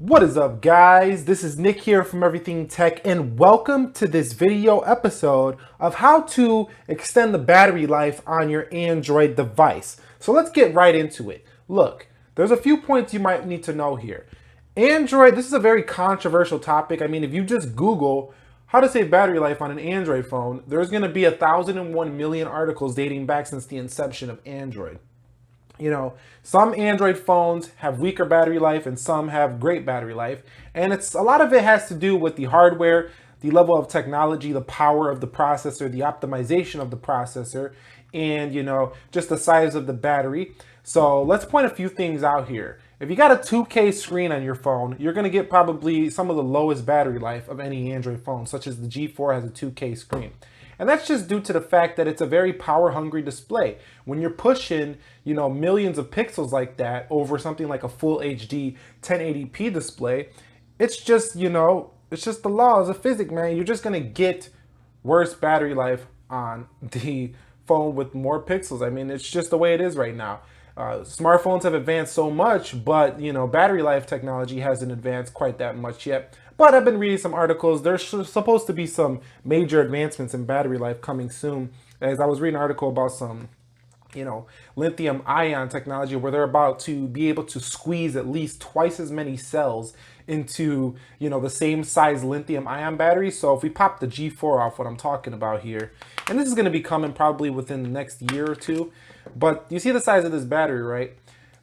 What is up, guys? This is Nick here from Everything Tech, and welcome to this video episode of how to extend the battery life on your Android device. So let's get right into it. Look, there's a few points you might need to know here. Android, this is a very controversial topic. I mean, if you just Google how to save battery life on an Android phone, there's going to be 1,001 million articles dating back since the inception of Android. You know, some Android phones have weaker battery life and some have great battery life. And a lot of it has to do with the hardware, the level of technology, the power of the processor, the optimization of the processor, and, just the size of the battery. So let's point a few things out here. If you got a 2K screen on your phone, you're going to get probably some of the lowest battery life of any Android phone, such as the G4 has a 2K screen. And that's just due to the fact that it's a very power hungry display. When you're pushing, millions of pixels like that over something like a full HD 1080p display, it's just, it's just the laws of physics, man. You're just going to get worse battery life on the phone with more pixels. I mean, it's just the way it is right now. Smartphones have advanced so much, but battery life technology hasn't advanced quite that much yet. But I've been reading some articles. There's supposed to be some major advancements in battery life coming soon. As I was reading an article about some, lithium ion technology where they're about to be able to squeeze at least twice as many cells into, the same size lithium ion battery. So if we pop the G4 off, what I'm talking about here, and this is going to be coming probably within the next year or two, but you see the size of this battery, right?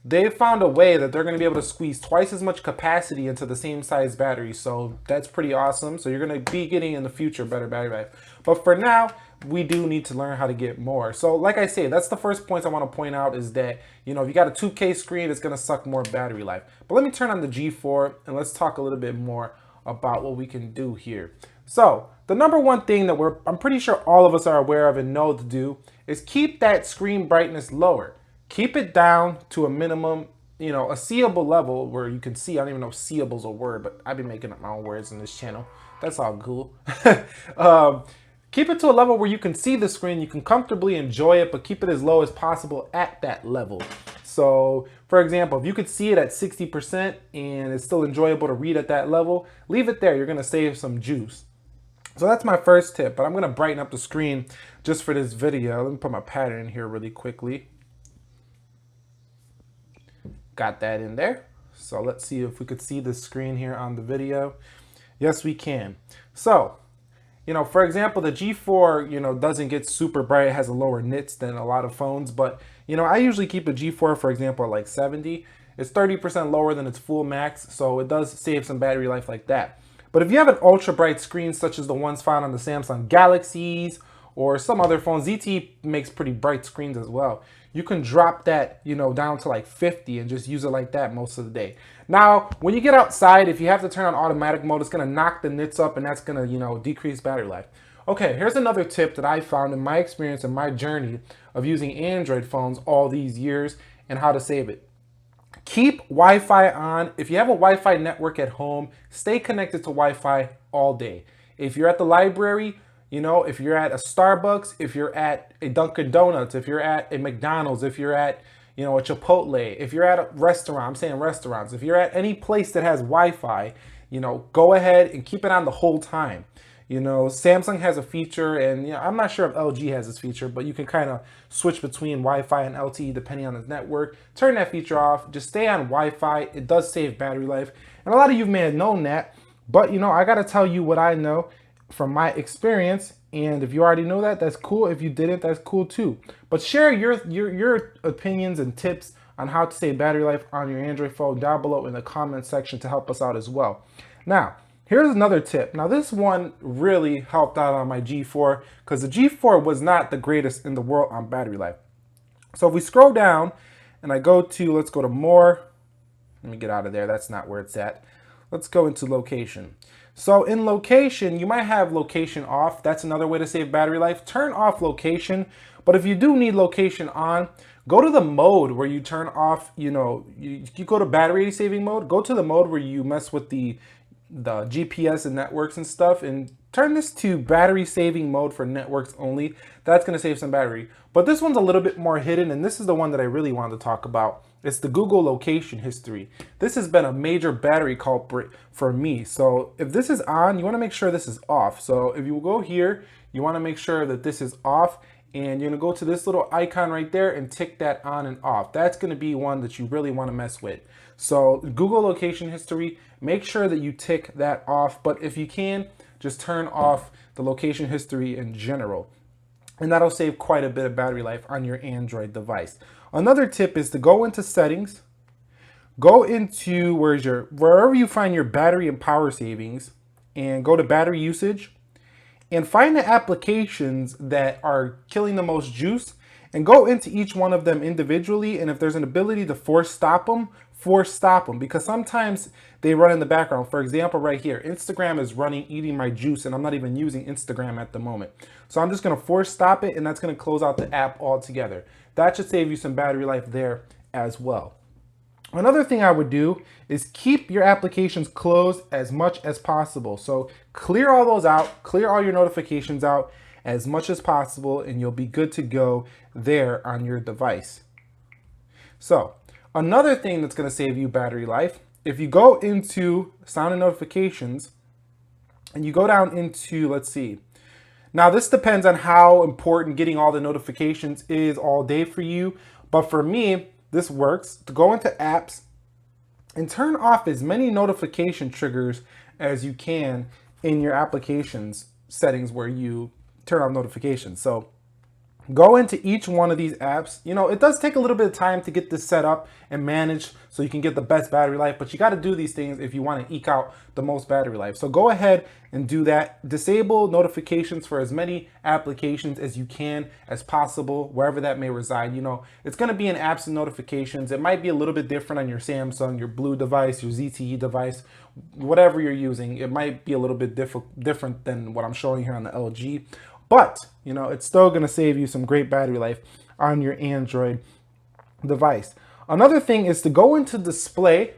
They've found a way that they're going to be able to squeeze twice as much capacity into the same size battery. So that's pretty awesome. So you're going to be getting in the future better battery life. But for now, we do need to learn how to get more. So like I say, that's the first point I want to point out is that, if you got a 2K screen, it's going to suck more battery life. But let me turn on the G4 and let's talk a little bit more about what we can do here. So the number one thing that I'm pretty sure all of us are aware of and know to do is keep that screen brightness lower. Keep it down to a minimum, a seeable level where you can see. I don't even know if seeable is a word, but I've been making up my own words in this channel. That's all cool. Keep it to a level where you can see the screen, you can comfortably enjoy it, but keep it as low as possible at that level. So, for example, if you could see it at 60% and it's still enjoyable to read at that level, leave it there. You're going to save some juice. So that's my first tip, but I'm going to brighten up the screen just for this video. Let me put my pattern in here really quickly. Got that in there. So let's see if we could see the screen here on the video. Yes, we can. So, for example, the G4, doesn't get super bright. It has a lower nits than a lot of phones, but, I usually keep the G4, for example, at like 70. It's 30% lower than its full max, so it does save some battery life like that. But if you have an ultra bright screen, such as the ones found on the Samsung Galaxies or some other phones, ZTE makes pretty bright screens as well. You can drop that, down to like 50 and just use it like that most of the day. Now, when you get outside, if you have to turn on automatic mode, it's gonna knock the nits up and that's gonna, decrease battery life. Okay, here's another tip that I found in my experience and my journey of using Android phones all these years and how to save it. Keep Wi-Fi on. If you have a Wi-Fi network at home, stay connected to Wi-Fi all day. If you're at the library, if you're at a Starbucks, if you're at a Dunkin' Donuts, if you're at a McDonald's, if you're at, a Chipotle, if you're at a restaurant, I'm saying restaurants, if you're at any place that has Wi-Fi, go ahead and keep it on the whole time. Samsung has a feature, and I'm not sure if LG has this feature, but you can kind of switch between Wi-Fi and LTE depending on the network. Turn that feature off. Just stay on Wi-Fi. It does save battery life. And a lot of you may have known that, but I got to tell you what I know from my experience, and if you already know that, that's cool. If you didn't, that's cool too. But share your opinions and tips on how to save battery life on your Android phone down below in the comment section to help us out as well. Now, here's another tip. Now, this one really helped out on my G4 because the G4 was not the greatest in the world on battery life. So if we scroll down and I go to, let's go to more. Let me get out of there. That's not where it's at. Let's go into location. So in location, you might have location off. That's another way to save battery life. Turn off location. But if you do need location on, go to the mode where you turn off, you go to battery saving mode. Go to the mode where you mess with the the GPS and networks and stuff, and turn this to battery saving mode for networks only. That's going to save some battery. But this one's a little bit more hidden, and this is the one that I really wanted to talk about. It's the Google location history. This has been a major battery culprit for me. So if this is on, you want to make sure this is off. So if you go here, you want to make sure that this is off, and you're going to go to this little icon right there and tick that on and off. That's going to be one that you really want to mess with. So Google location history, make sure that you tick that off. But if you can, just turn off the location history in general. And that'll save quite a bit of battery life on your Android device. Another tip is to go into settings, go into wherever you find your battery and power savings, and go to battery usage, and find the applications that are killing the most juice, and go into each one of them individually. And if there's an ability to force stop them, because sometimes they run in the background. For example, right here, Instagram is running, eating my juice, and I'm not even using Instagram at the moment. So I'm just gonna force stop it, and that's gonna close out the app altogether. That should save you some battery life there as well. Another thing I would do is keep your applications closed as much as possible. So clear all those out, clear all your notifications out as much as possible, and you'll be good to go there on your device. So another thing that's going to save you battery life, if you go into sound and notifications and you go down into, let's see, now this depends on how important getting all the notifications is all day for you, but for me, this works. To go into apps and turn off as many notification triggers as you can in your applications settings where you turn off notifications. So go into each one of these apps. You know, it does take a little bit of time to get this set up and managed so you can get the best battery life, but you got to do these things if you want to eke out the most battery life. So go ahead and do that. Disable notifications for as many applications as you can as possible, wherever that may reside. You know, it's going to be in apps and notifications. It might be a little bit different on your Samsung, your Blue device, your ZTE device, whatever you're using. It might be a little bit different than what I'm showing here on the LG. But, you know, it's still going to save you some great battery life on your Android device. Another thing is to go into display,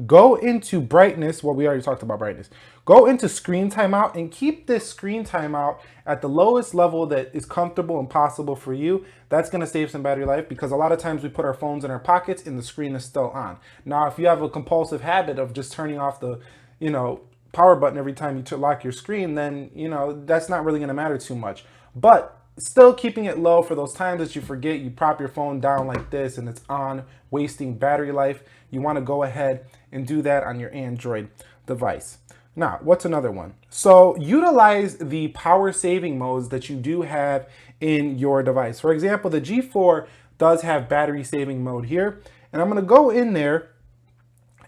go into brightness. Well, we already talked about brightness. Go into screen timeout and keep this screen timeout at the lowest level that is comfortable and possible for you. That's going to save some battery life because a lot of times we put our phones in our pockets and the screen is still on. Now, if you have a compulsive habit of just turning off the, you know, power button every time you lock your screen, then, you know, that's not really going to matter too much. But still keeping it low for those times that you forget, you prop your phone down like this and it's on, wasting battery life. You want to go ahead and do that on your Android device. Now, what's another one? So utilize the power saving modes that you do have in your device. For example, the G4 does have battery saving mode here, and I'm going to go in there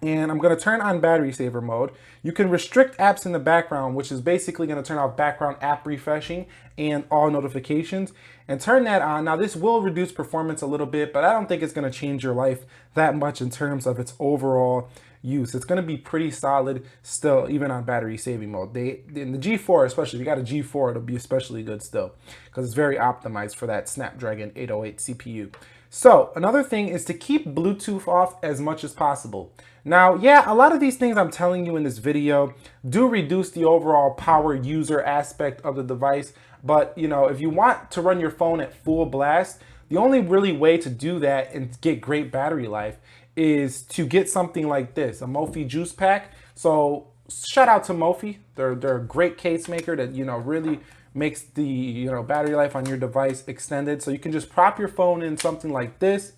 and I'm going to turn on battery saver mode. You can restrict apps in the background, which is basically going to turn off background app refreshing and all notifications, and turn that on. Now, this will reduce performance a little bit, but I don't think it's going to change your life that much in terms of its overall use. It's going to be pretty solid still, even on battery saving mode. In the G4, especially if you got a G4, it'll be especially good still because it's very optimized for that Snapdragon 808 CPU. So another thing is to keep Bluetooth off as much as possible. Now, yeah, a lot of these things I'm telling you in this video do reduce the overall power user aspect of the device. But, you know, if you want to run your phone at full blast, the only really way to do that and get great battery life is to get something like this, a Mophie juice pack. So shout out to Mophie. They're a great case maker that, you know, really makes the, you know, battery life on your device extended. So you can just prop your phone in something like this,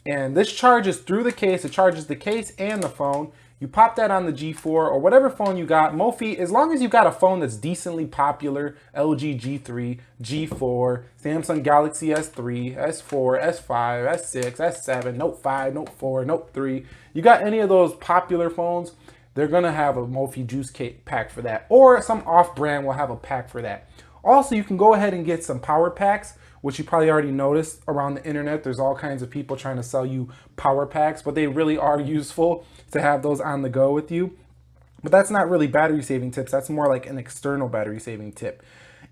and this charges through the case. It charges the case and the phone. You pop that on the G4 or whatever phone you got. Mophie, as long as you've got a phone that's decently popular, LG G3, G4, Samsung Galaxy S3, S4, S5, S6, S7, Note 5, Note 4, Note 3, you got any of those popular phones, they're gonna have a Mophie juice pack for that, or some off-brand will have a pack for that. Also, you can go ahead and get some power packs, which you probably already noticed around the internet. There's all kinds of people trying to sell you power packs, but they really are useful to have those on the go with you. But that's not really battery saving tips. That's more like an external battery saving tip.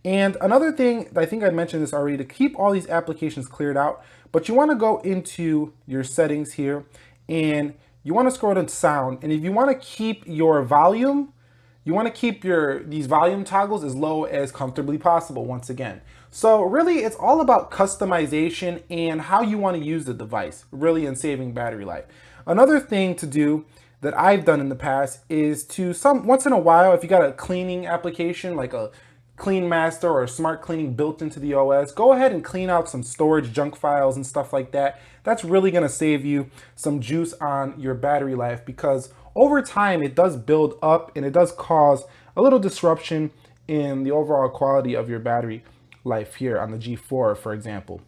And another thing, I think I mentioned this already, to keep all these applications cleared out, but you want to go into your settings here and you want to scroll to sound, and if you want to keep your volume, you want to keep these volume toggles as low as comfortably possible once again. So really it's all about customization and how you want to use the device, really, in saving battery life. Another thing to do that I've done in the past is to once in a while, if you got a cleaning application like a Clean Master or Smart Cleaning built into the OS, go ahead and clean out some storage junk files and stuff like that. That's really going to save you some juice on your battery life, because over time it does build up and it does cause a little disruption in the overall quality of your battery life here on the G4, for example.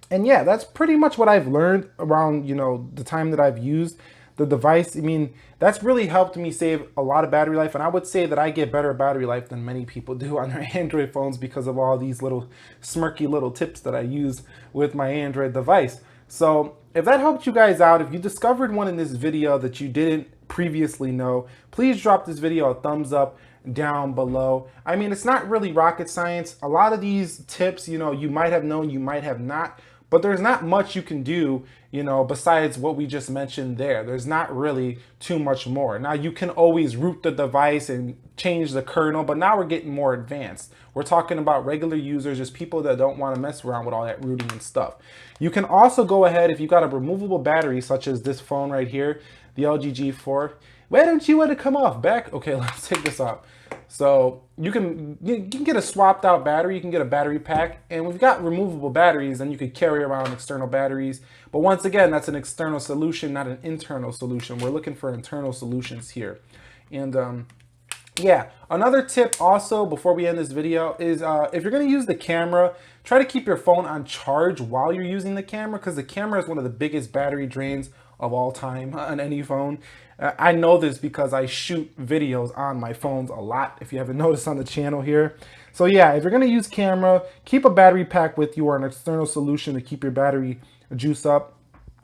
And yeah, that's pretty much what I've learned around, the time that I've used the device. I mean, that's really helped me save a lot of battery life. And I would say that I get better battery life than many people do on their Android phones because of all these little smirky little tips that I use with my Android device. So if that helped you guys out, if you discovered one in this video that you didn't previously know, please drop this video a thumbs up down below. I mean, it's not really rocket science. A lot of these tips, you might have known, you might have not, but there's not much you can do, besides what we just mentioned there. There's not really too much more. Now, you can always root the device and change the kernel, but now we're getting more advanced. We're talking about regular users, just people that don't want to mess around with all that rooting and stuff. You can also go ahead, if you've got a removable battery, such as this phone right here, the LG G4. Why don't you want to come off, Beck? Okay, let's take this off. So you can get a swapped out battery, you can get a battery pack, and we've got removable batteries, and you could carry around external batteries. But once again, that's an external solution, not an internal solution. We're looking for internal solutions here. And yeah, another tip also before we end this video is if you're going to use the camera, try to keep your phone on charge while you're using the camera, because the camera is one of the biggest battery drains of all time on any phone. I know this because I shoot videos on my phones a lot, if you haven't noticed on the channel here. So yeah, if you're going to use camera, keep a battery pack with you or an external solution to keep your battery juice up.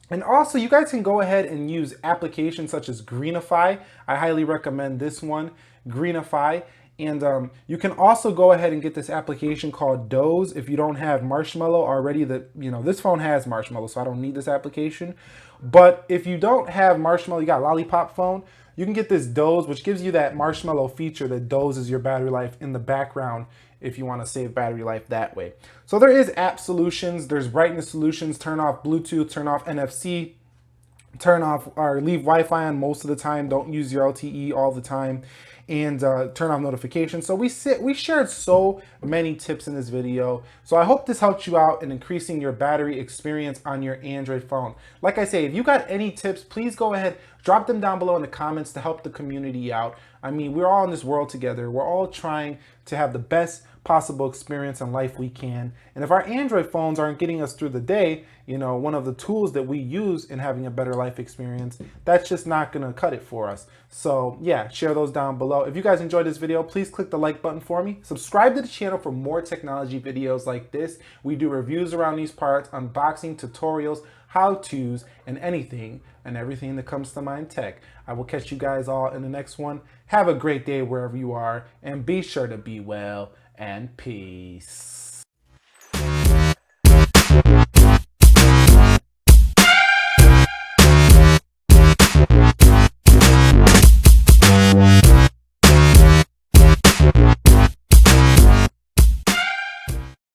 And also, you guys can go ahead and use applications such as Greenify. I highly recommend this one, Greenify. And you can also go ahead and get this application called Doze if you don't have Marshmallow already. This phone has Marshmallow, so I don't need this application. But if you don't have Marshmallow, you got Lollipop phone, you can get this Doze, which gives you that Marshmallow feature that dozes your battery life in the background if you want to save battery life that way. So there is app solutions, there's brightness solutions, turn off Bluetooth, turn off NFC, turn off or leave Wi-Fi on most of the time, don't use your LTE all the time, and turn off notifications. So we shared so many tips in this video. So I hope this helped you out in increasing your battery experience on your Android phone. Like I say, if you got any tips, please go ahead, drop them down below in the comments to help the community out. I mean, we're all in this world together. We're all trying to have the best possible experience in life we can. And if our Android phones aren't getting us through the day, one of the tools that we use in having a better life experience, that's just not gonna cut it for us. So yeah, share those down below. If you guys enjoyed this video, please click the like button for me. Subscribe to the channel for more technology videos like this. We do reviews around these parts, unboxing, tutorials, how-tos, and anything and everything that comes to mind tech. I will catch you guys all in the next one. Have a great day wherever you are, and be sure to be well, and peace.